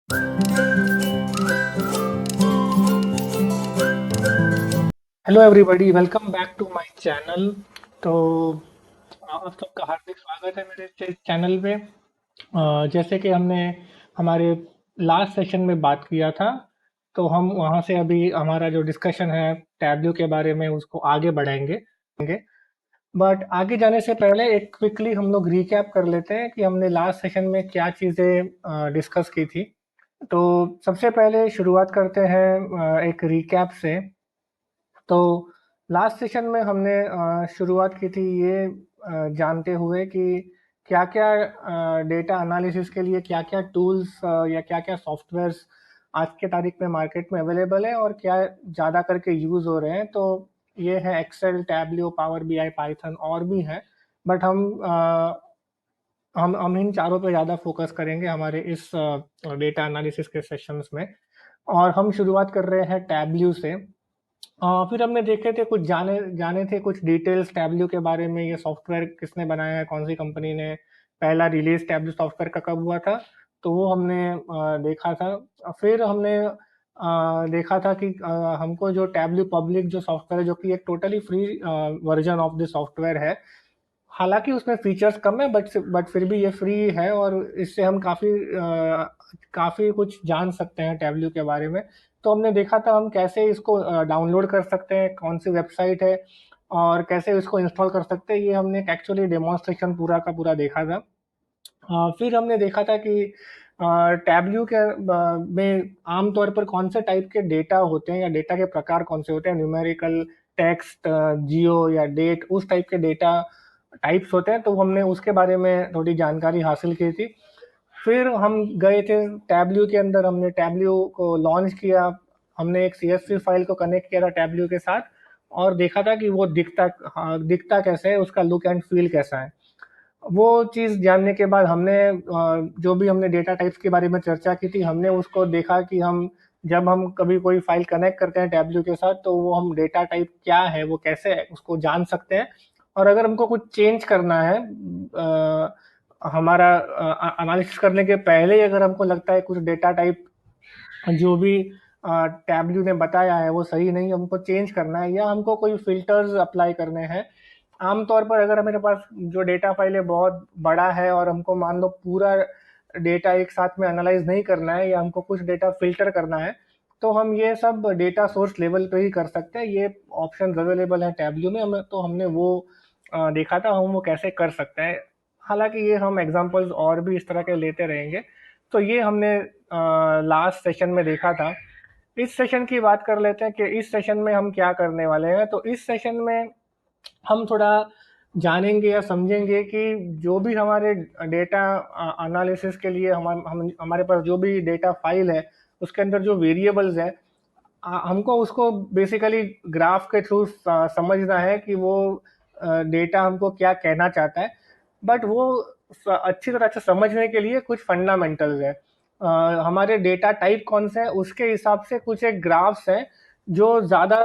Hello everybody, welcome back to my channel. तो आप सबका हार्दिक स्वागत है मेरे चैनल पे। जैसे कि हमने हमारे लास्ट सेशन में बात किया था, तो हम वहाँ से अभी हमारा जो डिस्कशन है टैब्लू के बारे में उसको आगे बढ़ाएंगे। बट आगे जाने से पहले एक क्विकली हम लोग रिकैप कर लेते हैं कि हमने लास्ट सेशन में क्या चीज़ें डिस्कस की थी। तो सबसे पहले शुरुआत करते हैं एक रिकैप से। तो लास्ट सेशन में हमने शुरुआत की थी ये जानते हुए कि क्या-क्या डेटा एनालिसिस के लिए क्या-क्या टूल्स या क्या-क्या सॉफ्टवेयर्स आज के तारीख में मार्केट में अवेलेबल है और क्या ज़्यादा करके यूज़ हो रहे हैं। तो ये है Excel, Tableau, Power BI, Python और भी हैं। बट हम इन चारों पे ज़्यादा फोकस करेंगे हमारे इस डेटा एनालिसिस के सेशंस में। और हम शुरुआत कर रहे हैं टैबल्यू से। फिर हमने देखे थे कुछ जाने जाने थे कुछ डिटेल्स टैबल्यू के बारे में, ये सॉफ्टवेयर किसने बनाया है, कौन-सी कंपनी ने, पहला रिलीज़ टैबल्यू सॉफ्टवेयर का कब हुआ था, तो वो हमने देखा था। फिर हमने देखा था कि हमको जो टैबल्यू पब्लिक जो सॉफ्टवेयर है, जो कि एक totally free version of the software है। हालाँकि उसमें फीचर्स कम है बट फिर भी ये फ्री है और इससे हम काफ़ी कुछ जान सकते हैं टैबल्यू के बारे में। तो हमने देखा था हम कैसे इसको डाउनलोड कर सकते हैं, कौन-सी वेबसाइट है और कैसे इसको इंस्टॉल कर सकते हैं, ये हमने एक एक्चुअली डेमोंस्ट्रेशन पूरा का पूरा देखा था। फिर हमने देखा था कि टैबल्यू के में आम तौर पर कौन से टाइप के डेटा होते हैं या डेटा के प्रकार कौन से होते हैं, न्यूमेरिकल, टेक्स्ट, जियो या डेट, उस टाइप के डेटा टाइप्स होते हैं, तो हमने उसके बारे में थोड़ी जानकारी हासिल की थी। फिर हम गए थे टैबल्यू के अंदर, हमने टैबल्यू को लॉन्च किया। हमने एक सीएसवी फाइल को कनेक्ट किया था टैबल्यू के साथ और देखा था कि वो दिखता कैसे है, उसका लुक एंड फील कैसा है। वो चीज़ जानने के बाद हमने जो भी हमने डेटा टाइप्स के बारे में चर्चा की थी, हमने उसको देखा कि हम जब हम कभी कोई फ़ाइल कनेक्ट करते हैं टैबल्यू के साथ, तो वो हम डेटा टाइप क्या है, वो कैसे है, उसको जान सकते हैं। और अगर हमको कुछ चेंज करना है हमारा एनालिसिस करने के पहले ही अगर हमको लगता है कुछ डेटा टाइप जो भी टैबल्यू ने बताया है वो सही नहीं, हमको चेंज करना है या हमको कोई फ़िल्टर्स अप्लाई करने हैं। आम तौर पर अगर मेरे पास जो डेटा फ़ाइल है बहुत बड़ा है और हमको मान लो पूरा डेटा एक साथ में एनालाइज़ नहीं करना है या हमको कुछ डेटा फ़िल्टर करना है, तो हम ये सब डेटा सोर्स लेवल पे ही कर सकते हैं। ये ऑप्शंस अवेलेबल हैं टैबल्यू में, हमें तो हमने वो देखा था हम वो कैसे कर सकते हैं। हालाँकि ये हम एग्ज़ाम्पल्स और भी इस तरह के लेते रहेंगे। तो ये हमने लास्ट सेशन में देखा था। इस सेशन की बात कर लेते हैं कि इस सेशन में हम क्या करने वाले हैं। तो इस सेशन में हम थोड़ा जानेंगे या समझेंगे कि जो भी हमारे डेटा एनालिसिस के लिए हमारे पास जो भी डेटा फाइल है, उसके अंदर जो वेरिएबल्स हैं, हमको उसको बेसिकली ग्राफ के थ्रू समझना है कि वो डेटा हमको क्या कहना चाहता है। बट वो अच्छी तरह से समझने के लिए कुछ फंडामेंटल्स है। हमारे डेटा टाइप कौन से है उसके हिसाब से कुछ एक ग्राफ्स है जो ज़्यादा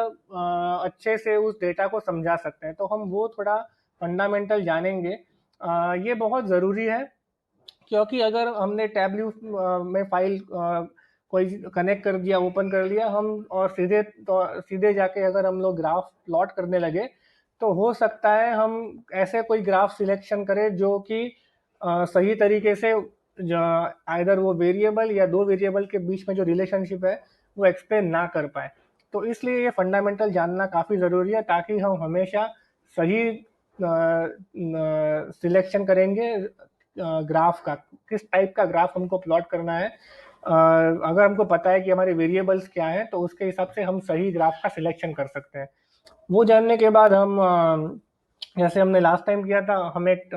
अच्छे से उस डेटा को समझा सकते हैं, तो हम वो थोड़ा फंडामेंटल जानेंगे। ये बहुत ज़रूरी है क्योंकि अगर हमने टैबल्यू में फाइल कोई कनेक्ट कर दिया, ओपन कर लिया हम और सीधे जाके अगर हम लोग ग्राफ प्लॉट करने लगे, तो हो सकता है हम ऐसे कोई ग्राफ सिलेक्शन करें जो कि सही तरीके से आइदर वो वेरिएबल या दो वेरिएबल के बीच में जो रिलेशनशिप है वो एक्सप्लेन ना कर पाए। तो इसलिए ये फंडामेंटल जानना काफ़ी ज़रूरी है ताकि हम हमेशा सही सिलेक्शन करेंगे ग्राफ का, किस टाइप का ग्राफ हमको प्लॉट करना है। अगर हमको पता है कि हमारे वेरिएबल्स क्या हैं, तो उसके हिसाब से हम सही ग्राफ का सिलेक्शन कर सकते हैं। वो जानने के बाद हम जैसे हमने लास्ट टाइम किया था, हम एक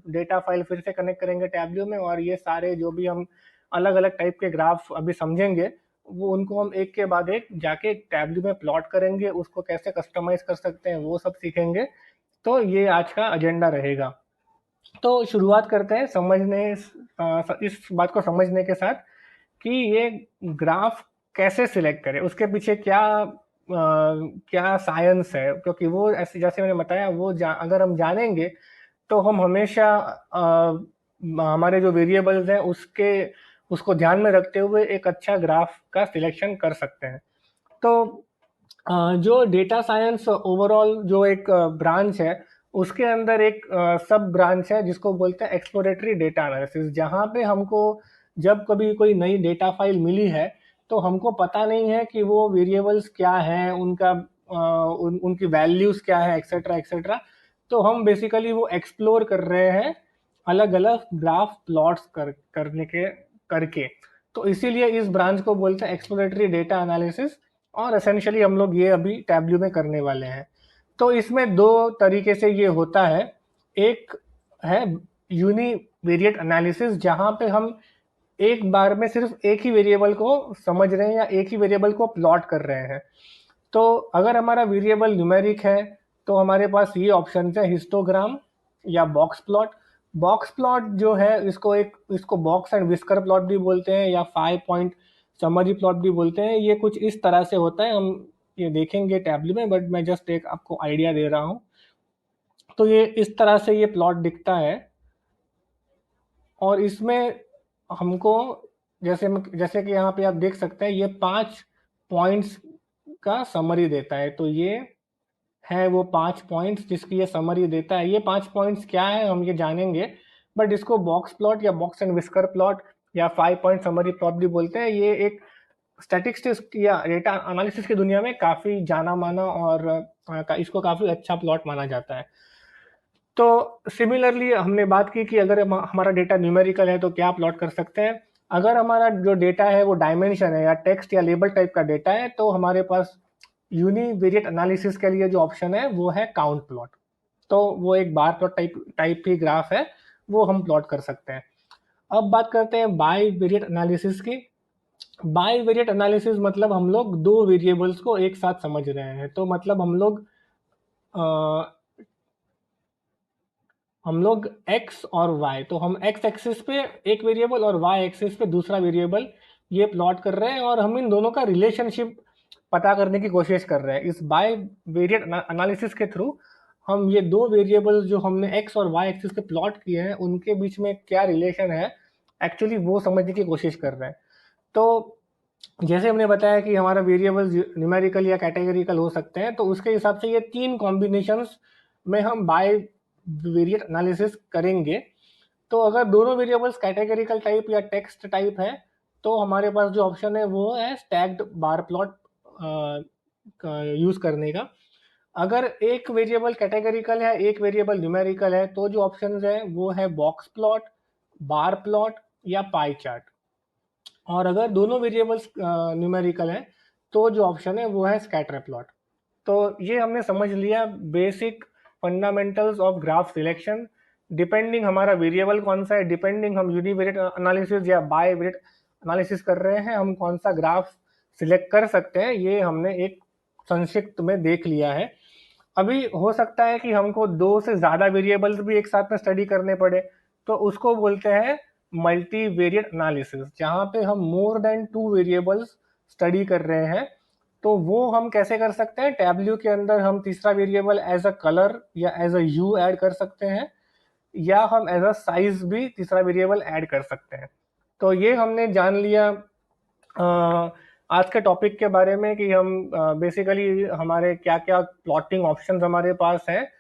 डेटा फाइल फिर से कनेक्ट करेंगे टैबल्यू में और ये सारे जो भी हम अलग-अलग टाइप के ग्राफ अभी समझेंगे, वो उनको हम एक के बाद एक जाके टैबल्यू में प्लॉट करेंगे, उसको कैसे कस्टमाइज़ कर सकते हैं, वो सब सीखेंगे। तो ये आज का एजेंडा रहेगा। तो शुरुआत करते हैं इस बात को समझने के साथ कि ये ग्राफ कैसे सिलेक्ट करें, उसके पीछे क्या साइंस है, क्योंकि वो ऐसे जैसे मैंने बताया अगर हम जानेंगे तो हम हमेशा हमारे जो वेरिएबल्स हैं उसको ध्यान में रखते हुए एक अच्छा ग्राफ का सिलेक्शन कर सकते हैं। तो जो डेटा साइंस ओवरऑल जो एक ब्रांच है, उसके अंदर एक सब ब्रांच है जिसको बोलते हैं एक्सप्लोरेटरी डेटा एनालिसिस, जहाँ पे हमको जब कभी कोई नई डेटा फाइल मिली है तो हमको पता नहीं है कि वो वेरिएबल्स क्या हैं, उनकी वैल्यूज क्या है, एक्सेट्रा एक्सेट्रा। तो हम बेसिकली वो एक्सप्लोर कर रहे हैं अलग अलग ग्राफ प्लॉट्स करने के करके। तो इसीलिए इस ब्रांच को बोलते हैं एक्सप्लोरेटरी डेटा एनालिसिस, और एसेंशियली हम लोग ये अभी टैब्ल्यू में करने वाले हैं। तो इसमें दो तरीके से ये होता है। एक है यूनिवेरिएट एनालिसिस, जहाँ पे हम एक बार में सिर्फ एक ही वेरिएबल को समझ रहे हैं या एक ही वेरिएबल को प्लॉट कर रहे हैं। तो अगर हमारा वेरिएबल न्यूमेरिक है तो हमारे पास ये ऑप्शन है, हिस्टोग्राम या बॉक्स प्लॉट। बॉक्स प्लॉट जो है इसको बॉक्स एंड विस्कर प्लॉट भी बोलते हैं या 5 पॉइंट समरी प्लॉट भी बोलते हैं। ये कुछ इस तरह से होता है, हम ये देखेंगे टैब्लेट में, बट मैं जस्ट एक आपको आइडिया दे रहा हूँ। तो ये इस तरह से ये प्लॉट दिखता है, और इसमें हमको जैसे कि यहाँ पे आप देख सकते हैं ये 5 पॉइंट्स का समरी देता है। तो ये है वो 5 पॉइंट्स जिसकी ये समरी देता है। ये 5 पॉइंट्स क्या है हम ये जानेंगे, बट इसको बॉक्स प्लॉट या बॉक्स एंड विस्कर प्लॉट या 5 पॉइंट समरी प्लॉट भी बोलते हैं। ये एक स्टैटिस्टिक्स या डेटा एनालिसिस की दुनिया में काफ़ी जाना माना और इसको काफ़ी अच्छा प्लॉट माना जाता है। तो सिमिलरली हमने बात की कि अगर हमारा डेटा न्यूमेरिकल है तो क्या प्लॉट कर सकते हैं। अगर हमारा जो डेटा है वो डायमेंशन है या टेक्स्ट या लेबल टाइप का डेटा है तो हमारे पास यूनिवेरिएट एनालिसिस के लिए जो ऑप्शन है वो है काउंट प्लॉट। तो वो एक बार प्लॉट टाइप ही ग्राफ है, वो हम प्लॉट कर सकते हैं। अब बात करते हैं बाईवेरिएट एनालिसिस की। बाईवेरिएट एनालिसिस मतलब हम लोग दो वेरिएबल्स को एक साथ समझ रहे हैं। तो मतलब हम लोग x और y, तो हम x एक्सिस पे एक वेरिएबल और y एक्सिस पे दूसरा वेरिएबल ये प्लॉट कर रहे हैं, और हम इन दोनों का रिलेशनशिप पता करने की कोशिश कर रहे हैं। इस बाईवेरिएट एनालिसिस के थ्रू हम ये दो वेरिएबल्स जो हमने x और y एक्सिस पे प्लॉट किए हैं उनके बीच में क्या रिलेशन है एक्चुअली वो समझने की कोशिश कर रहे हैं। तो जैसे हमने बताया कि हमारा वेरिएबल न्यूमेरिकल या कैटेगरिकल हो सकते हैं, तो उसके हिसाब से ये 3 कॉम्बिनेशंस में हम बाईवेरिएट एनालिसिस करेंगे। तो अगर दोनों वेरिएबल्स कैटेगरिकल टाइप या टेक्स्ट टाइप है तो हमारे पास जो ऑप्शन है वो है स्टैक्ड बार प्लॉट यूज करने का। अगर एक वेरिएबल कैटेगरिकल है एक वेरिएबल न्यूमेरिकल है तो जो ऑप्शन है वो है बॉक्स प्लॉट, बार प्लॉट या पाई चार्ट। और अगर दोनों वेरिएबल्स न्यूमेरिकल हैं तो जो ऑप्शन है वो है स्कैटर प्लॉट। तो ये हमने समझ लिया basic fundamentals of graph selection. Depending हमारा वेरिएबल कौन सा है, डिपेंडिंग हम यूनिवेरिएट एनालिसिस या बाईवेरिएट एनालिसिस कर रहे हैं, हम कौन सा ग्राफ सिलेक्ट कर सकते हैं, ये हमने एक संक्षिप्त में देख लिया है। अभी हो सकता है कि हमको 2 से ज़्यादा वेरिएबल्स भी एक साथ में स्टडी करने पड़े, तो उसको बोलते हैं मल्टीवेरिएट एनालिसिस, जहाँ पे हम मोर देन 2 वेरिएबल्स स्टडी कर रहे हैं। तो वो हम कैसे कर सकते हैं, टैब्ल्यू के अंदर हम तीसरा वेरिएबल एज अ कलर या एज अ यू ऐड कर सकते हैं, या हम एज अ साइज भी तीसरा वेरिएबल ऐड कर सकते हैं। तो ये हमने जान लिया आज के टॉपिक के बारे में कि हम बेसिकली हमारे क्या क्या प्लॉटिंग ऑप्शंस हमारे पास हैं,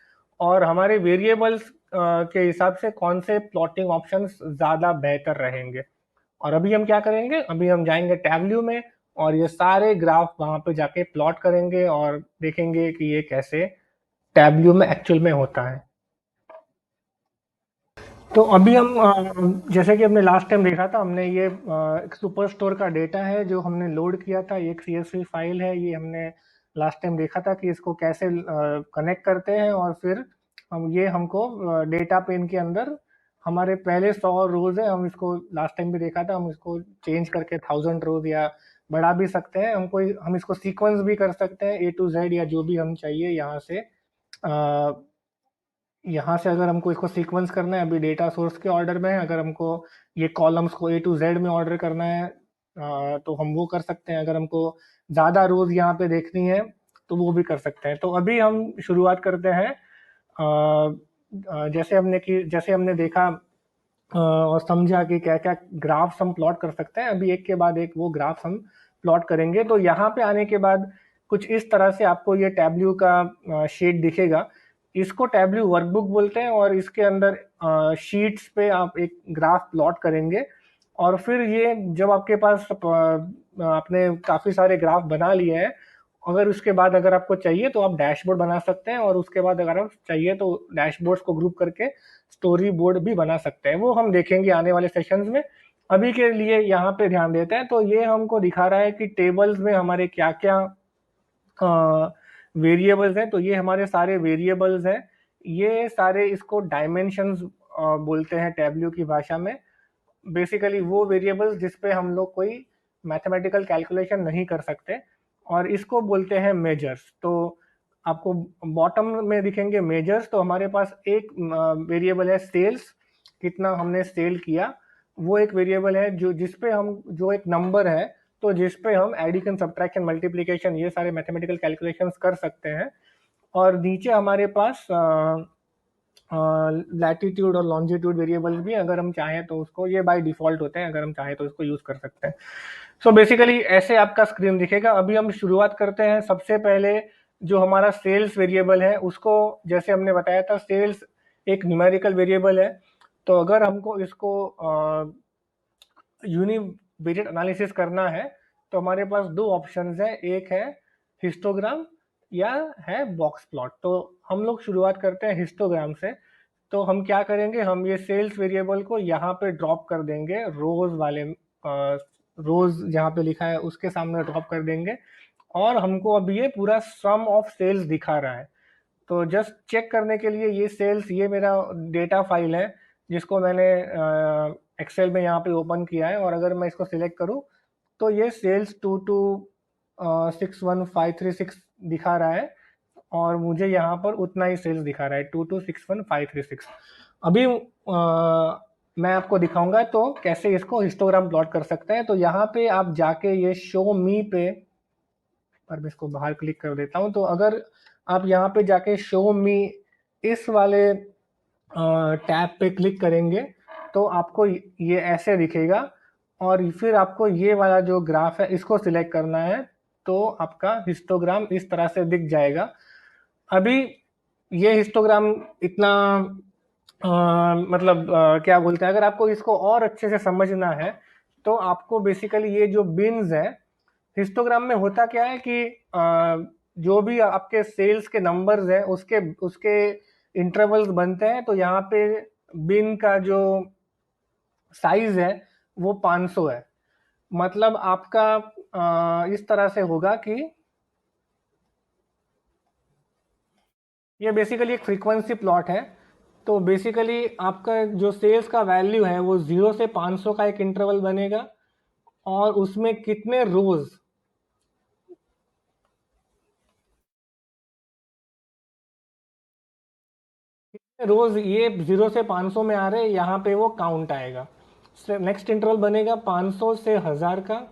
और हमारे वेरिएबल्स के हिसाब से कौन से प्लॉटिंग ऑप्शंस ज़्यादा बेहतर रहेंगे। और अभी हम क्या करेंगे, अभी हम जाएंगे टैब्ल्यू में और ये सारे ग्राफ वहाँ पे जाके प्लॉट करेंगे और देखेंगे कि ये कैसे टैब्ल्यू में एक्चुअल में होता है। तो अभी हम जैसे कि हमने लास्ट टाइम देखा था, हमने ये एक सुपर स्टोर का डेटा है जो हमने लोड किया था, ये एक CSV फाइल है। ये हमने लास्ट टाइम देखा था कि इसको कैसे कनेक्ट करते हैं, और फिर हमको डेटा पेन के अंदर हमारे पहले 100 रोज है, हम इसको लास्ट टाइम भी देखा था, हम इसको चेंज करके 1000 रोज या बढ़ा भी सकते हैं। हम इसको सीक्वेंस भी कर सकते हैं A to Z या जो भी हम चाहिए यहाँ से अगर हमको इसको सीक्वेंस करना है, अभी डेटा सोर्स के ऑर्डर में है, अगर हमको ये कॉलम्स को A to Z में ऑर्डर करना है तो हम वो कर सकते हैं। अगर हमको ज़्यादा रोज यहाँ पे देखनी है तो वो भी कर सकते हैं। तो अभी हम शुरुआत करते हैं। जैसे हमने देखा और समझा कि क्या क्या ग्राफ्स हम प्लॉट कर सकते हैं। अभी एक के बाद एक वो ग्राफ्स हम प्लॉट करेंगे। तो यहाँ पे आने के बाद कुछ इस तरह से आपको ये टैब्ल्यू का शीट दिखेगा। इसको टैब्ल्यू वर्कबुक बोलते हैं और इसके अंदर शीट्स पे आप एक ग्राफ प्लॉट करेंगे। और फिर ये जब आपके पास आपने काफ़ी सारे ग्राफ बना लिए हैं, अगर उसके बाद अगर आपको चाहिए तो आप डैशबोर्ड बना सकते हैं, और उसके बाद अगर आप चाहिए तो डैशबोर्ड्स को ग्रुप करके स्टोरी बोर्ड भी बना सकते हैं। वो हम देखेंगे आने वाले सेशंस में। अभी के लिए यहाँ पे ध्यान देते हैं। तो ये हमको दिखा रहा है कि टेबल्स में हमारे क्या क्या वेरिएबल्स हैं। तो ये हमारे सारे वेरिएबल्स हैं। ये सारे इसको डायमेंशंस बोलते हैं टैब्ल्यू की भाषा में। बेसिकली वो वेरिएबल्स जिस पे हम लोग कोई मैथमेटिकल कैलकुलेशन नहीं कर सकते, और इसको बोलते हैं मेजर्स। तो आपको बॉटम में दिखेंगे मेजर्स। तो हमारे पास एक वेरिएबल है सेल्स, कितना हमने सेल किया। वो एक वेरिएबल है जो जिस पे हम जो एक नंबर है, तो जिस पे हम एडिशन सब्ट्रैक्शन मल्टीप्लिकेशन ये सारे मैथमेटिकल कैलकुलेशंस कर सकते हैं। और नीचे हमारे पास लैटिट्यूड और लॉन्जिट्यूड वेरिएबल्स भी, अगर हम चाहें तो उसको, ये बाय डिफॉल्ट होते हैं, अगर हम चाहें तो इसको यूज कर सकते हैं। सो बेसिकली ऐसे आपका स्क्रीन दिखेगा। अभी हम शुरुआत करते हैं। सबसे पहले जो हमारा सेल्स वेरिएबल है उसको, जैसे हमने बताया था, सेल्स एक न्यूमेरिकल वेरिएबल है। तो अगर हमको इसको यूनिवेरिएट एनालिसिस करना है तो हमारे पास दो ऑप्शंस हैं, एक है हिस्टोग्राम या है बॉक्स प्लॉट। तो हम लोग शुरुआत करते हैं हिस्टोग्राम से। तो हम क्या करेंगे, हम ये सेल्स वेरिएबल को यहाँ पे ड्रॉप कर देंगे, रोज वाले रोज जहाँ पे लिखा है उसके सामने ड्रॉप कर देंगे। और हमको अब ये पूरा सम ऑफ सेल्स दिखा रहा है। तो जस्ट चेक करने के लिए ये सेल्स, ये मेरा डेटा फाइल है जिसको मैंने एक्सेल में यहाँ पे ओपन किया है। और अगर मैं इसको सिलेक्ट करूँ तो ये सेल्स 2261,536 दिखा रहा है, और मुझे यहाँ पर उतना ही सेल्स दिखा रहा है 2261,536। अभी मैं आपको दिखाऊंगा तो कैसे इसको हिस्टोग्राम प्लॉट कर सकते हैं। तो यहाँ पे आप जाके ये शो मी पे, पर मैं इसको बाहर क्लिक कर देता हूँ। तो अगर आप यहाँ पे जाके शो मी इस वाले टैब पे क्लिक करेंगे तो आपको ये ऐसे दिखेगा। और फिर आपको ये वाला जो ग्राफ है इसको सिलेक्ट करना है, तो आपका हिस्टोग्राम इस तरह से दिख जाएगा। अभी ये हिस्टोग्राम इतना मतलब क्या बोलते हैं, अगर आपको इसको और अच्छे से समझना है तो आपको बेसिकली ये जो बिन्स है, हिस्टोग्राम में होता क्या है कि जो भी आपके सेल्स के नंबर्स हैं उसके उसके इंटरवल्स बनते हैं। तो यहाँ पे बिन का जो साइज है वो 500 है। मतलब आपका इस तरह से होगा कि ये बेसिकली एक फ्रीक्वेंसी प्लॉट है। तो बेसिकली आपका जो सेल्स का वैल्यू है वो 0 से 500 का एक इंटरवल बनेगा, और उसमें कितने रोज ये 0 से 500 में आ रहे हैं, यहाँ पे वो काउंट आएगा। नेक्स्ट इंटरवल बनेगा 500 से 1000 का,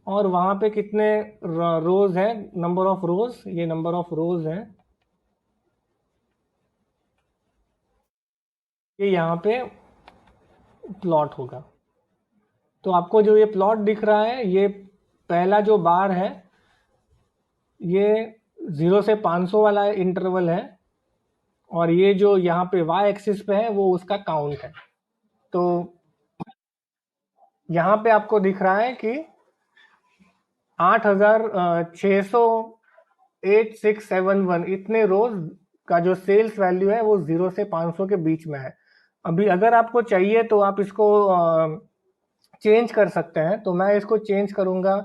और वहां पे कितने रोज है, नंबर ऑफ रोज, ये नंबर ऑफ रोज है, ये यहाँ पे प्लॉट होगा। तो आपको जो ये प्लॉट दिख रहा है, ये पहला जो बार है ये 0 से 500 वाला इंटरवल है, और ये जो यहाँ पे वाई एक्सिस पे है वो उसका काउंट है। तो यहाँ पे आपको दिख रहा है कि 8671 इतने रोज का जो सेल्स वैल्यू है वो 0 से 500 के बीच में है। अभी अगर आपको चाहिए तो आप इसको चेंज कर सकते हैं। तो मैं इसको चेंज करूंगा,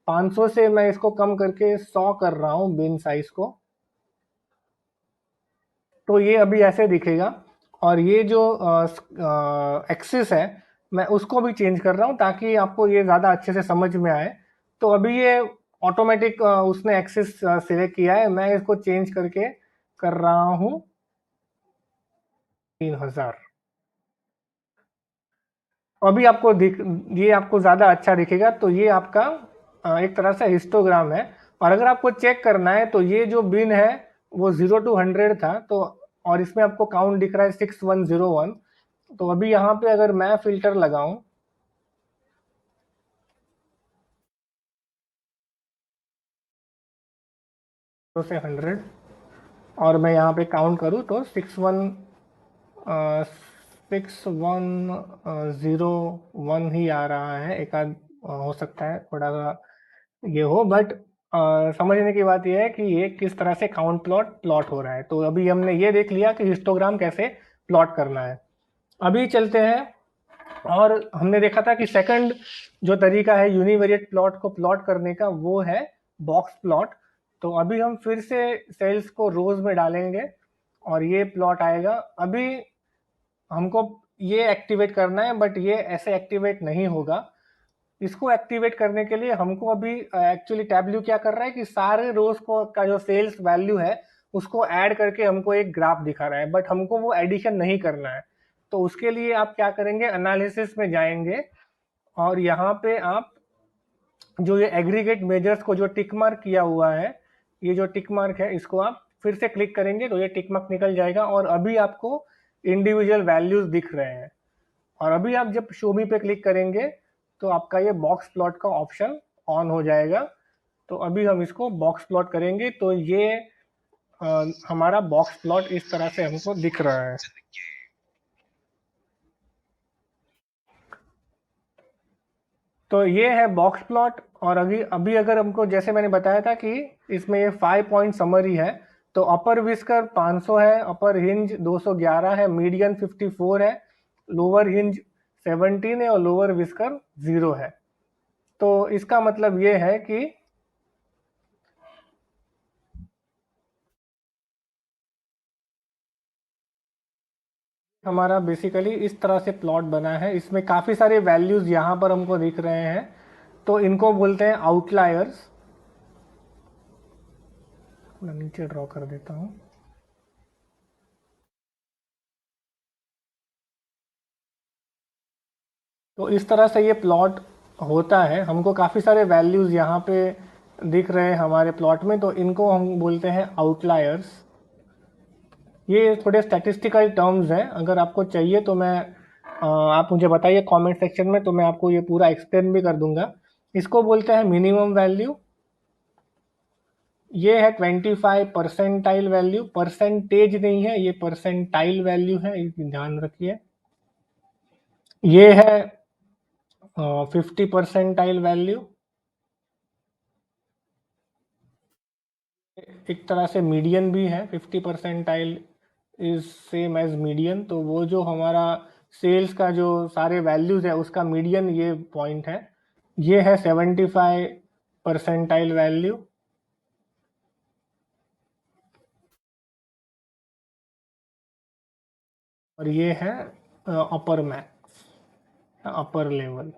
500 से मैं इसको कम करके 100 कर रहा हूँ बिन साइज को। तो ये अभी ऐसे दिखेगा। और ये जो एक्सिस है मैं उसको भी चेंज कर रहा हूँ ताकि आपको ये ज़्यादा अच्छे से समझ में आए। तो अभी ये ऑटोमेटिक उसने एक्सिस सिलेक्ट किया है, मैं इसको चेंज करके कर रहा हूँ 3000। अभी आपको दिख, ये आपको ज़्यादा अच्छा दिखेगा। तो ये आपका एक तरह से हिस्टोग्राम है। और अगर आपको चेक करना है तो ये जो बिन है वो 0 to 100 था, तो और इसमें आपको काउंट दिख रहा है 6101। तो अभी यहाँ पे अगर मैं फिल्टर लगाऊं तो से 100 और मैं यहाँ पे काउंट करूँ तो 6101 ही आ रहा है। एक आध हो सकता है थोड़ा सा ये हो, बट समझने की बात यह है कि ये किस तरह से काउंट प्लॉट हो रहा है। तो अभी हमने ये देख लिया कि हिस्टोग्राम कैसे प्लॉट करना है। अभी चलते हैं, और हमने देखा था कि सेकंड जो तरीका है यूनिवेरिएट प्लॉट को प्लॉट करने का, वो है बॉक्स प्लॉट। तो अभी हम फिर से सेल्स को रोज में डालेंगे और ये प्लॉट आएगा। अभी हमको ये एक्टिवेट करना है, बट ये ऐसे एक्टिवेट नहीं होगा। इसको एक्टिवेट करने के लिए हमको अभी एक्चुअली टैबल्यू क्या कर रहा है कि सारे रोज को का जो सेल्स वैल्यू है उसको ऐड करके हमको एक ग्राफ दिखा रहा है, बट हमको वो एडिशन नहीं करना है। तो उसके लिए आप क्या करेंगे, एनालिसिस में जाएंगे और यहाँ पे आप जो ये एग्रीगेट मेजर्स को जो टिक मार्क किया हुआ है, ये जो टिक मार्क है इसको आप फिर से क्लिक करेंगे तो ये टिक मार्क निकल जाएगा और अभी आपको इंडिविजुअल वैल्यूज दिख रहे हैं। और अभी आप जब शो मी पे क्लिक करेंगे तो आपका ये बॉक्स प्लॉट का ऑप्शन ऑन हो जाएगा। तो अभी हम इसको बॉक्स प्लॉट करेंगे तो ये हमारा बॉक्स प्लॉट इस तरह से हमको दिख रहा है। तो ये है बॉक्स प्लॉट। और अभी अभी अगर हमको, जैसे मैंने बताया था कि इसमें ये 5 पॉइंट समरी है, तो अपर विस्कर 500 है, अपर हिंज 211 है, मीडियन 54 है, लोअर हिंज 17 है और लोअर विस्कर 0 है। तो इसका मतलब ये है कि हमारा बेसिकली इस तरह से प्लॉट बना है। इसमें काफ़ी सारे वैल्यूज़ यहाँ पर हमको दिख रहे हैं, तो इनको बोलते हैं आउटलायर्स। मैं नीचे ड्रॉ कर देता हूँ। तो इस तरह से ये प्लॉट होता है। हमको काफ़ी सारे वैल्यूज़ यहाँ पे दिख रहे हैं हमारे प्लॉट में, तो इनको हम बोलते हैं आउटलायर्स। ये थोड़े स्टैटिस्टिकल टर्म्स हैं, अगर आपको चाहिए तो मैं आप मुझे बताइए कमेंट सेक्शन में, तो मैं आपको ये पूरा एक्सप्लेन भी कर दूंगा। इसको बोलते हैं मिनिमम वैल्यू। ये है 25 परसेंटाइल वैल्यू, परसेंटेज नहीं है, ये परसेंटाइल वैल्यू है, ध्यान रखिए। ये है 50 परसेंटाइल वैल्यू। एक तरह से मीडियन भी है, 50 percentile is same as median. तो वो जो हमारा सेल्स का जो सारे वैल्यूज है उसका मीडियन ये पॉइंट है। ये है 75 परसेंटाइल वैल्यू। और ये है अपर मैक्स, अपर लेवल।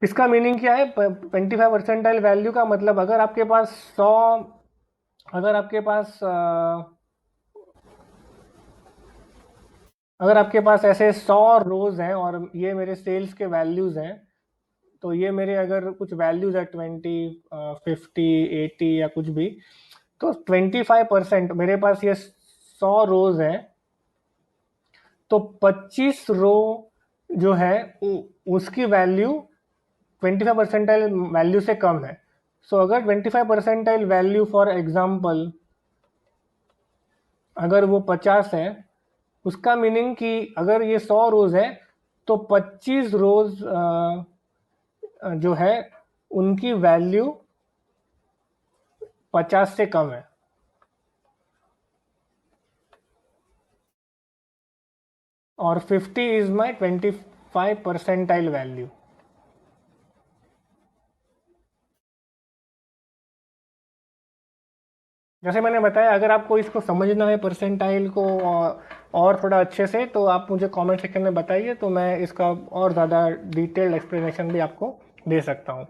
इसका मीनिंग क्या है? 25 परसेंटाइल वैल्यू का मतलब, अगर आपके पास 100, अगर आपके पास अगर आपके पास ऐसे 100 रोज हैं और ये मेरे सेल्स के वैल्यूज हैं, तो ये मेरे अगर कुछ वैल्यूज है 20, 50, 80 या कुछ भी, तो 25% मेरे पास ये 100 रोज हैं, तो 25 रो जो है उसकी वैल्यू 25 परसेंटाइल वैल्यू से कम है। सो अगर 25 परसेंटाइल वैल्यू फॉर एग्जांपल अगर वो 50 है, उसका मीनिंग कि अगर ये 100 रोज है तो 25 रोज जो है उनकी वैल्यू 50 से कम है। और 50 इज माई 25 परसेंटाइल वैल्यू। जैसे मैंने बताया, अगर आपको इसको समझना है परसेंटाइल को और थोड़ा अच्छे से, तो आप मुझे कमेंट सेक्शन में बताइए, तो मैं इसका और ज़्यादा डिटेल्ड एक्सप्लेनेशन भी आपको दे सकता हूँ।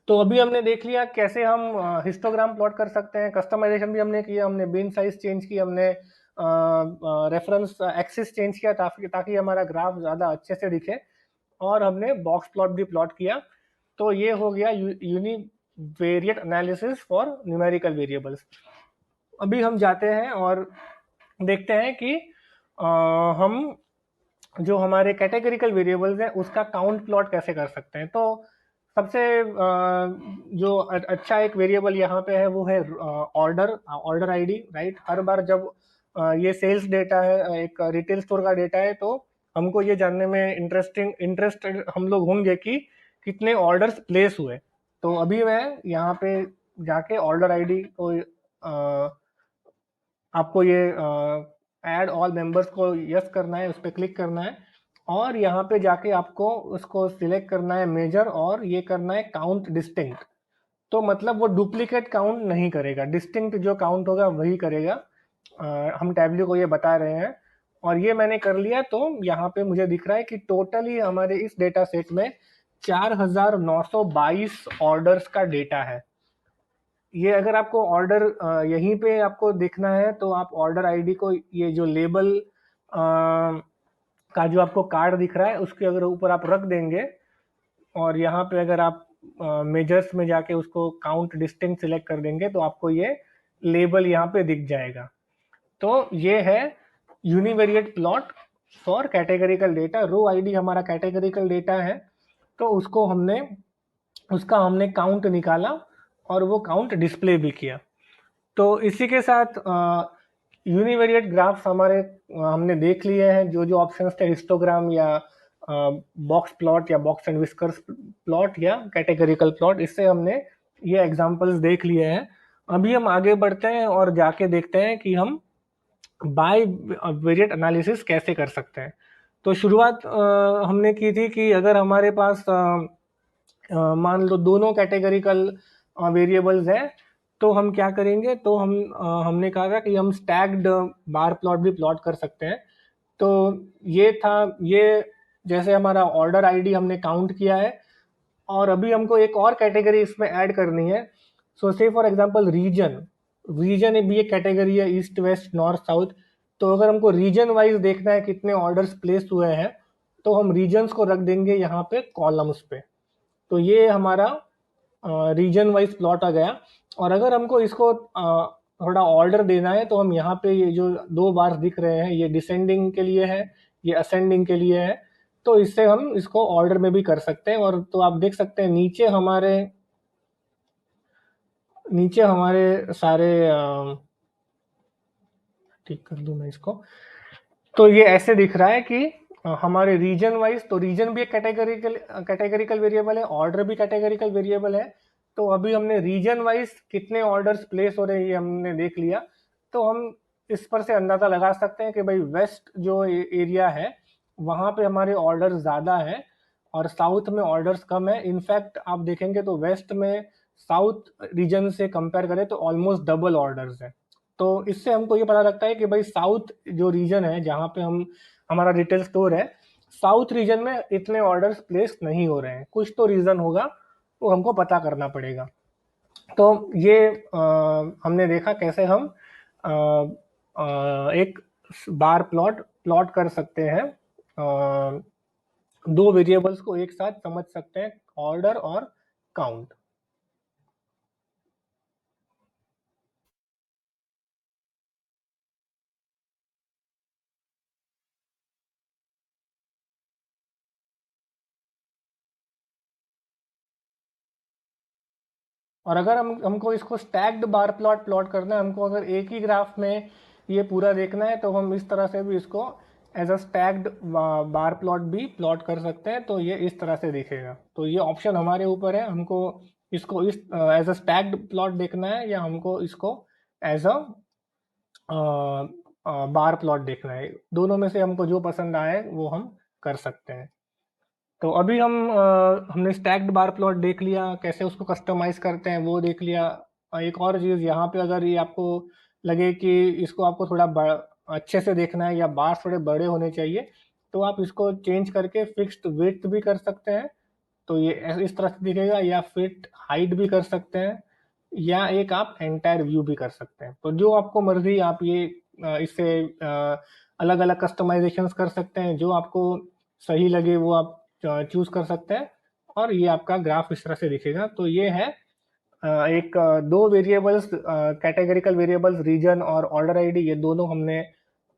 तो अभी हमने देख लिया कैसे हम हिस्टोग्राम प्लॉट कर सकते हैं, कस्टमाइजेशन भी हमने किया, हमने बिन साइज चेंज की, हमने रेफरेंस एक्सिस चेंज किया ताकि ताकि हमारा ग्राफ ज़्यादा अच्छे से दिखे, और हमने बॉक्स प्लॉट भी प्लॉट किया। तो ये हो गया univariate analysis for numerical variables. अभी हम जाते हैं और देखते हैं कि हम जो हमारे कैटेगरिकल वेरिएबल्स हैं उसका काउंट प्लॉट कैसे कर सकते हैं। तो सबसे जो अच्छा एक वेरिएबल यहाँ पे है वो है ऑर्डर ऑर्डर आईडी, राइट। हर बार जब ये सेल्स डेटा है, एक रिटेल स्टोर का डेटा है, तो हमको ये जानने में इंटरेस्टेड हम लोग होंगे कि कितने ऑर्डर्स प्लेस हुए। तो अभी मैं यहाँ पे जाके ऑर्डर आईडी को आपको ये ऐड ऑल मेंबर्स को यस करना है, उस पर क्लिक करना है, और यहाँ पे जाके आपको उसको सिलेक्ट करना है मेजर, और ये करना है काउंट डिस्टिंक्ट। तो मतलब वो डुप्लीकेट काउंट नहीं करेगा, डिस्टिंक्ट जो काउंट होगा वही करेगा। हम टैब्ल्यू को ये बता रहे हैं, और ये मैंने कर लिया। तो यहाँ पे मुझे दिख रहा है कि टोटली हमारे इस डेटा सेट में 4922 ऑर्डर्स का डेटा है। ये अगर आपको ऑर्डर यहीं पे आपको देखना है तो आप ऑर्डर आईडी को, ये जो लेबल का जो आपको कार्ड दिख रहा है उसके अगर ऊपर आप रख देंगे, और यहाँ पे अगर आप मेजर्स में जाके उसको काउंट डिस्टिंक्ट सिलेक्ट कर देंगे तो आपको ये लेबल यहाँ पे दिख जाएगा। तो ये है univariate plot for categorical data. Row ID हमारा कैटेगरिकल डेटा है, तो उसको उसका हमने काउंट निकाला और वो काउंट डिस्प्ले भी किया। तो इसी के साथ यूनिवेरिएट ग्राफ्स हमारे हमने देख लिए हैं। जो जो ऑप्शंस थे, हिस्टोग्राम या बॉक्स प्लॉट या बॉक्स एंड विस्कर्स प्लॉट या कैटेगरिकल प्लॉट, इससे हमने ये एग्जांपल्स देख लिए हैं। अभी हम आगे बढ़ते हैं और जाके देखते हैं कि हम बाय वेरिएट एनालिसिस कैसे कर सकते हैं। तो शुरुआत हमने की थी कि अगर हमारे पास मान लो दोनों कैटेगरिकल वेरिएबल्स हैं, तो हम क्या करेंगे। तो हमने कहा था कि हम स्टैग्ड बार प्लॉट भी प्लॉट कर सकते हैं। तो ये था, ये जैसे हमारा ऑर्डर आईडी हमने काउंट किया है, और अभी हमको एक और कैटेगरी इसमें ऐड करनी है। सो से फॉर एग्जांपल रीजन, रीजन भी एक कैटेगरी है, ईस्ट वेस्ट नॉर्थ साउथ। तो अगर हमको रीजन वाइज देखना है कितने ऑर्डर्स प्लेस हुए हैं, तो हम रीजन्स को रख देंगे यहाँ पे कॉलम्स पे। तो ये हमारा रीजन वाइज प्लॉट आ गया। और अगर हमको इसको थोड़ा ऑर्डर देना है, तो हम यहाँ पे ये जो दो बार दिख रहे हैं, ये डिसेंडिंग के लिए है, ये असेंडिंग के लिए है। तो इससे हम इसको ऑर्डर में भी कर सकते हैं। और तो आप देख सकते हैं नीचे हमारे सारे ठीक कर दूं मैं इसको। तो ये ऐसे दिख रहा है कि हमारे रीजन वाइज, तो रीजन भी एक कैटेगरिकल वेरिएबल है, ऑर्डर भी कैटेगरिकल वेरिएबल है। तो अभी हमने रीजन वाइज कितने ऑर्डर्स प्लेस हो रहे हैं ये हमने देख लिया। तो हम इस पर से अंदाजा लगा सकते हैं कि भाई वेस्ट जो एरिया है वहाँ पे हमारे ऑर्डर ज़्यादा है और साउथ में ऑर्डर्स कम है। इनफैक्ट आप देखेंगे तो वेस्ट में साउथ रीजन से कंपेयर करें तो ऑलमोस्ट डबल ऑर्डर्स है। तो इससे हमको ये पता लगता है कि भाई साउथ जो रीजन है जहाँ पे हमारा रिटेल स्टोर है, साउथ रीजन में इतने ऑर्डर्स प्लेस नहीं हो रहे हैं। कुछ तो रीजन होगा, वो हमको पता करना पड़ेगा। तो ये हमने देखा कैसे हम एक बार प्लॉट कर सकते हैं, दो वेरिएबल्स को एक साथ समझ सकते हैं, ऑर्डर और काउंट। और अगर हमको इसको स्टैक्ड बार प्लॉट करना है, हमको अगर एक ही ग्राफ में ये पूरा देखना है, तो हम इस तरह से भी इसको as a stacked bar plot भी प्लॉट कर सकते हैं। तो ये इस तरह से दिखेगा। तो ये ऑप्शन हमारे ऊपर है, हमको इसको इस एज अ स्टैक्ड प्लॉट देखना है या हमको इसको एज अ बार प्लॉट देखना है। दोनों में से हमको जो पसंद आए वो हम कर सकते हैं। तो अभी हमने स्टैक्ड बार प्लॉट देख लिया, कैसे उसको कस्टमाइज करते हैं वो देख लिया। एक और चीज़ यहाँ पे, अगर ये आपको लगे कि इसको आपको थोड़ा अच्छे से देखना है या बार थोड़े बड़े होने चाहिए, तो आप इसको चेंज करके फिक्स्ड विड्थ भी कर सकते हैं। तो ये इस तरह से दिखेगा, या फिट हाइट भी कर सकते हैं, या एक आप एंटायर व्यू भी कर सकते हैं। तो जो आपको मर्जी आप ये इससे अलग अलग कस्टमाइजेशन कर सकते हैं। जो आपको सही लगे वो आप चूज कर सकते हैं, और ये आपका ग्राफ इस तरह से दिखेगा। तो ये है एक दो वेरिएबल्स, कैटेगरिकल वेरिएबल्स रीजन और ऑर्डर आईडी, ये दोनों हमने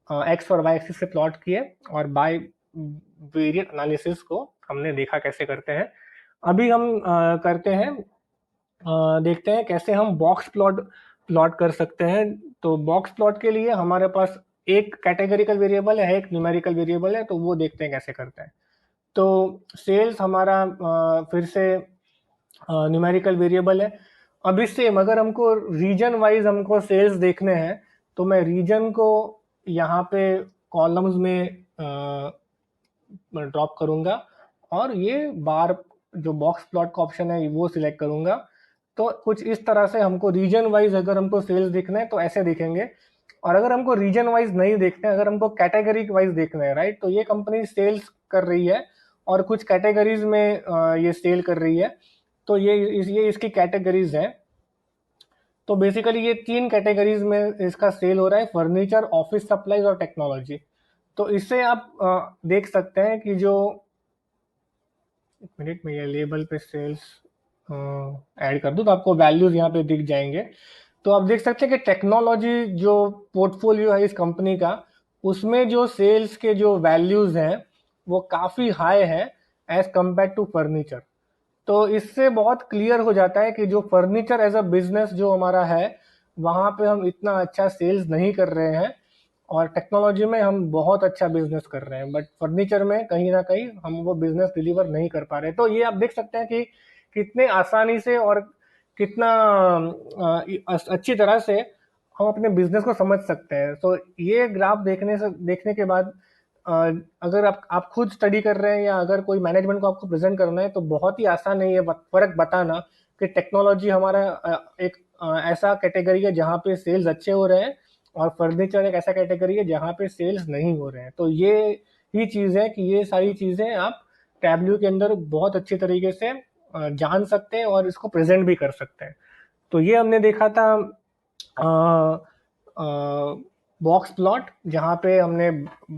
एक्स और वाई एक्सिस से प्लॉट किए और बाय वेरिएट एनालिसिस को हमने देखा कैसे करते हैं। अभी हम करते हैं, देखते हैं कैसे हम बॉक्स प्लॉट प्लॉट कर सकते हैं। तो बॉक्स प्लॉट के लिए हमारे पास एक कैटेगरिकल वेरिएबल है, एक न्यूमेरिकल वेरिएबल है, तो वो देखते हैं कैसे करते हैं। तो सेल्स हमारा फिर से न्यूमेरिकल वेरिएबल है। अब इससे अगर हमको रीजन वाइज हमको सेल्स देखने हैं, तो मैं रीजन को यहाँ पे कॉलम्स में ड्रॉप करूंगा और ये बार जो बॉक्स प्लॉट का ऑप्शन है वो सिलेक्ट करूंगा। तो कुछ इस तरह से हमको रीजन वाइज अगर हमको सेल्स देखना है तो ऐसे दिखेंगे। और अगर हमको रीजन वाइज नहीं देखना है, अगर हमको कैटेगरी वाइज देखना है, राइट, तो ये कंपनी सेल्स कर रही है और कुछ कैटेगरीज में ये सेल कर रही है। तो ये इसकी कैटेगरीज है। तो बेसिकली ये 3 कैटेगरीज में इसका सेल हो रहा है, फर्नीचर, ऑफिस सप्लाईज और टेक्नोलॉजी। तो इससे आप देख सकते हैं कि जो, एक मिनट में ये लेबल पे सेल्स ऐड कर दूं तो आपको वैल्यूज यहाँ पे दिख जाएंगे। तो आप देख सकते हैं कि टेक्नोलॉजी जो पोर्टफोलियो है इस कंपनी का, उसमें जो सेल्स के जो वैल्यूज हैं वो काफ़ी हाई है एज कम्पेयर टू फर्नीचर। तो इससे बहुत क्लियर हो जाता है कि जो फर्नीचर एज अ बिजनेस जो हमारा है वहाँ पे हम इतना अच्छा सेल्स नहीं कर रहे हैं और टेक्नोलॉजी में हम बहुत अच्छा बिजनेस कर रहे हैं, बट फर्नीचर में कहीं ना कहीं हम वो बिजनेस डिलीवर नहीं कर पा रहे। तो ये आप देख सकते हैं कि कितने आसानी से और कितना अच्छी तरह से हम अपने बिजनेस को समझ सकते हैं। तो ये ग्राफ देखने के बाद अ, अगर आप खुद स्टडी कर रहे हैं या अगर कोई मैनेजमेंट को आपको प्रेजेंट करना है तो बहुत ही आसान है ये फर्क बताना कि टेक्नोलॉजी हमारा एक ऐसा कैटेगरी है जहाँ पे सेल्स अच्छे हो रहे हैं और फर्नीचर एक ऐसा कैटेगरी है जहाँ पे सेल्स नहीं हो रहे हैं। तो ये ही चीज़ है कि ये सारी चीज़ें आप टैबल्यू के अंदर बहुत अच्छी तरीके से जान सकते हैं और इसको प्रेजेंट भी कर सकते हैं। तो ये हमने देखा था बॉक्स प्लॉट, जहाँ पे हमने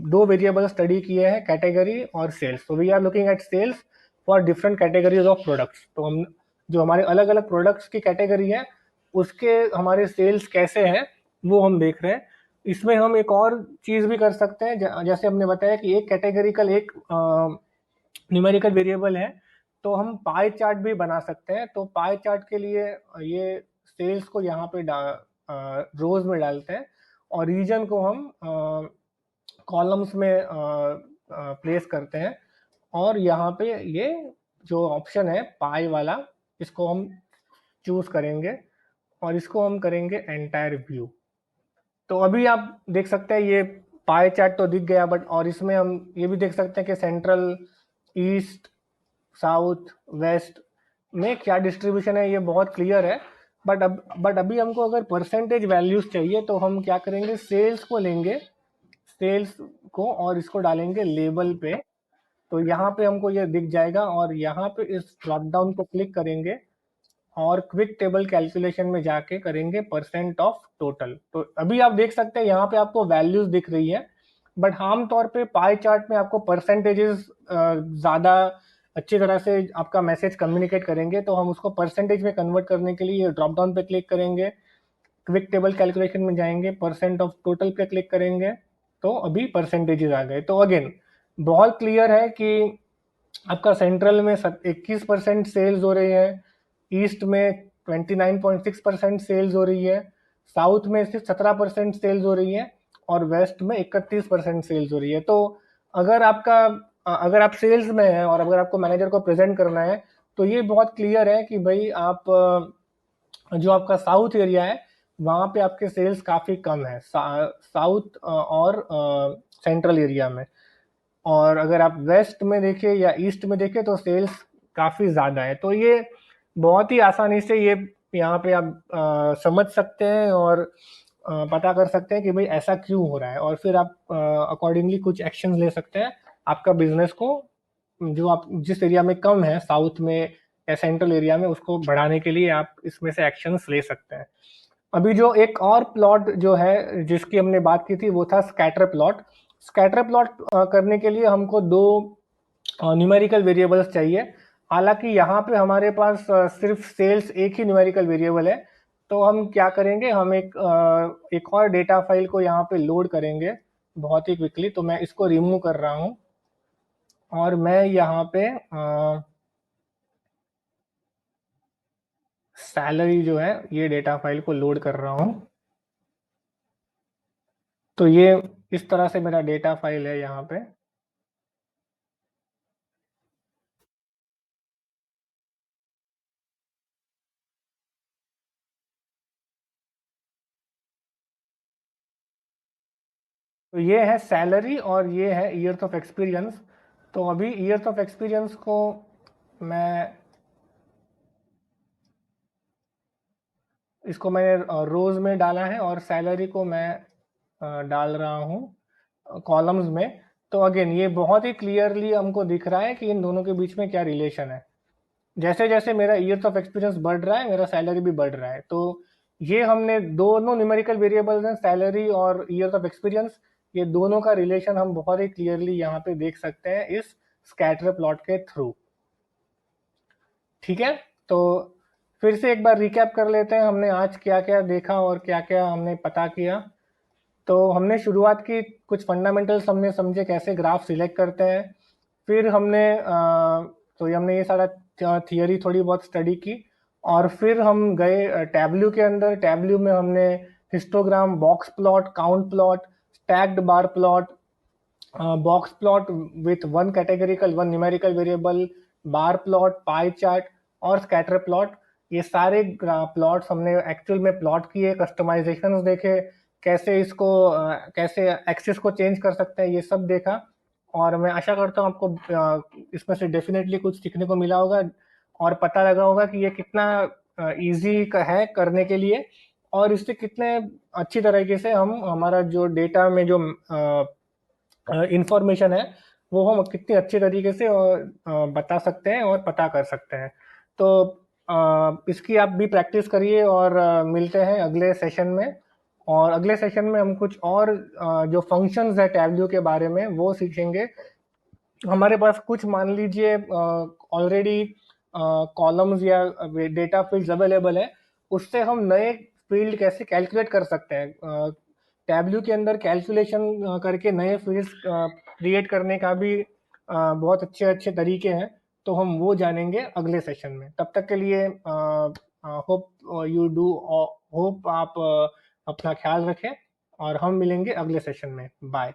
2 वेरिएबल स्टडी किए हैं, कैटेगरी और सेल्स। तो we are looking at sales for different categories of products. तो हम जो हमारे अलग अलग प्रोडक्ट्स की कैटेगरी है उसके हमारे सेल्स कैसे हैं वो हम देख रहे हैं। इसमें हम एक और चीज़ भी कर सकते हैं, जैसे हमने बताया कि एक कैटेगरिकल एक न्यूमेरिकल वेरिएबल है, तो हम पाई चार्ट भी बना सकते हैं। तो पाई चार्ट के लिए ये सेल्स को यहाँ पे रोज में डालते हैं और रीजन को हम कॉलम्स में प्लेस करते हैं और यहाँ पे ये जो ऑप्शन है पाई वाला, इसको हम चूज करेंगे और इसको हम करेंगे एंटायर व्यू। तो अभी आप देख सकते हैं ये पाई चार्ट तो दिख गया, बट और इसमें हम ये भी देख सकते हैं कि सेंट्रल, ईस्ट, साउथ, वेस्ट में क्या डिस्ट्रीब्यूशन है, ये बहुत क्लियर है। बट अभी हमको अगर परसेंटेज वैल्यूज चाहिए तो हम क्या करेंगे, सेल्स को लेंगे, सेल्स को और इसको डालेंगे लेबल पे। तो यहाँ पे हमको ये दिख जाएगा और यहाँ पे इस ड्रॉप डाउन को क्लिक करेंगे और क्विक टेबल कैलकुलेशन में जाके करेंगे परसेंट ऑफ टोटल। तो अभी आप देख सकते हैं यहाँ पे आपको वैल्यूज दिख रही है, बट आमतौर पे पाई चार्ट में आपको परसेंटेजेस ज़्यादा अच्छी तरह से आपका मैसेज कम्युनिकेट करेंगे। तो हम उसको परसेंटेज में कन्वर्ट करने के लिए ड्रॉप डाउन पे क्लिक करेंगे, क्विक टेबल कैलकुलेशन में जाएंगे, परसेंट ऑफ टोटल पे क्लिक करेंगे, तो अभी परसेंटेजेस आ गए। तो अगेन बहुत क्लियर है कि आपका सेंट्रल में 21% सेल्स हो रही है, ईस्ट में 29.6% सेल्स हो रही है, साउथ में सिर्फ 17% सेल्स हो रही है और वेस्ट में 31% सेल्स हो रही है। तो अगर आप सेल्स में हैं और अगर आपको मैनेजर को प्रेजेंट करना है तो ये बहुत क्लियर है कि भाई आप जो आपका साउथ एरिया है वहाँ पे आपके सेल्स काफ़ी कम है, साउथ और सेंट्रल एरिया में। और अगर आप वेस्ट में देखें या ईस्ट में देखें तो सेल्स काफ़ी ज़्यादा है। तो ये बहुत ही आसानी से ये यहाँ पे आप समझ सकते हैं और पता कर सकते हैं कि भाई ऐसा क्यों हो रहा है, और फिर आप अकॉर्डिंगली कुछ एक्शन ले सकते हैं आपका बिजनेस को, जो आप जिस एरिया में कम है, साउथ में या सेंट्रल एरिया में, उसको बढ़ाने के लिए आप इसमें से एक्शंस ले सकते हैं। अभी जो एक और प्लॉट जो है जिसकी हमने बात की थी वो था स्कैटर प्लॉट। स्कैटर प्लॉट करने के लिए हमको 2 न्यूमेरिकल वेरिएबल्स चाहिए। हालांकि यहाँ पे हमारे पास सिर्फ सेल्स एक ही न्यूमेरिकल वेरिएबल है। तो हम क्या करेंगे, हम एक और डेटा फाइल को यहाँ पे लोड करेंगे बहुत ही क्विकली, तो मैं इसको रिमूव कर रहा हूँ और मैं यहाँ पे सैलरी जो है ये डेटा फाइल को लोड कर रहा हूँ। तो ये इस तरह से मेरा डेटा फाइल है यहाँ पे। तो ये है सैलरी और ये है ईयर्स ऑफ एक्सपीरियंस। तो अभी ईयर्स ऑफ एक्सपीरियंस को मैं इसको मैंने रोज में डाला है और सैलरी को मैं डाल रहा हूँ कॉलम्स में। तो अगेन ये बहुत ही क्लियरली हमको दिख रहा है कि इन दोनों के बीच में क्या रिलेशन है। जैसे जैसे मेरा ईयर्स ऑफ एक्सपीरियंस बढ़ रहा है, मेरा सैलरी भी बढ़ रहा है। तो ये हमने दोनों न्यूमेरिकल वेरिएबल्स हैं, सैलरी और ईयर्स ऑफ एक्सपीरियंस। ये दोनों का रिलेशन हम बहुत ही क्लियरली यहाँ पे देख सकते हैं इस स्कैटर प्लॉट के थ्रू। ठीक है, तो फिर से एक बार रिकैप कर लेते हैं हमने आज क्या क्या देखा और क्या क्या हमने पता किया। तो हमने शुरुआत की, कुछ फंडामेंटल्स हमने समझे कैसे ग्राफ सिलेक्ट करते हैं। फिर हमने तो हमने ये सारा थियरी थोड़ी बहुत स्टडी की और फिर हम गए टैब्ल्यू के अंदर। टैब्ल्यू में हमने histogram, box plot, count plot, stacked bar plot, box plot with one categorical one numerical variable, bar plot, pie chart और स्कैटर प्लॉट, ये सारे प्लॉट्स हमने एक्चुअल में प्लॉट किए, कस्टमाइजेशन देखे, कैसे इसको कैसे एक्सिस को चेंज कर सकते हैं, ये सब देखा। और मैं आशा करता हूँ आपको इसमें से डेफिनेटली कुछ सीखने को मिला होगा और पता लगा होगा कि ये कितना इजी है करने के लिए और इससे कितने अच्छी तरीके से हम हमारा जो डेटा में जो इंफॉर्मेशन है वो हम कितनी अच्छी तरीके से बता सकते हैं और पता कर सकते हैं। तो इसकी आप भी प्रैक्टिस करिए और मिलते हैं अगले सेशन में। और अगले सेशन में हम कुछ और जो फंक्शंस है टैब्ल्यू के बारे में वो सीखेंगे। हमारे पास कुछ मान लीजिए ऑलरेडी कॉलम्स या डेटा फील्ड्स अवेलेबल है, उससे हम नए फील्ड कैसे कैलकुलेट कर सकते हैं। टैब्ल्यू के अंदर कैलकुलेशन करके नए फील्ड्स क्रिएट करने का भी बहुत अच्छे अच्छे तरीके हैं। तो हम वो जानेंगे अगले सेशन में। तब तक के लिए होप यू डू होप आप अपना ख्याल रखें और हम मिलेंगे अगले सेशन में। बाय।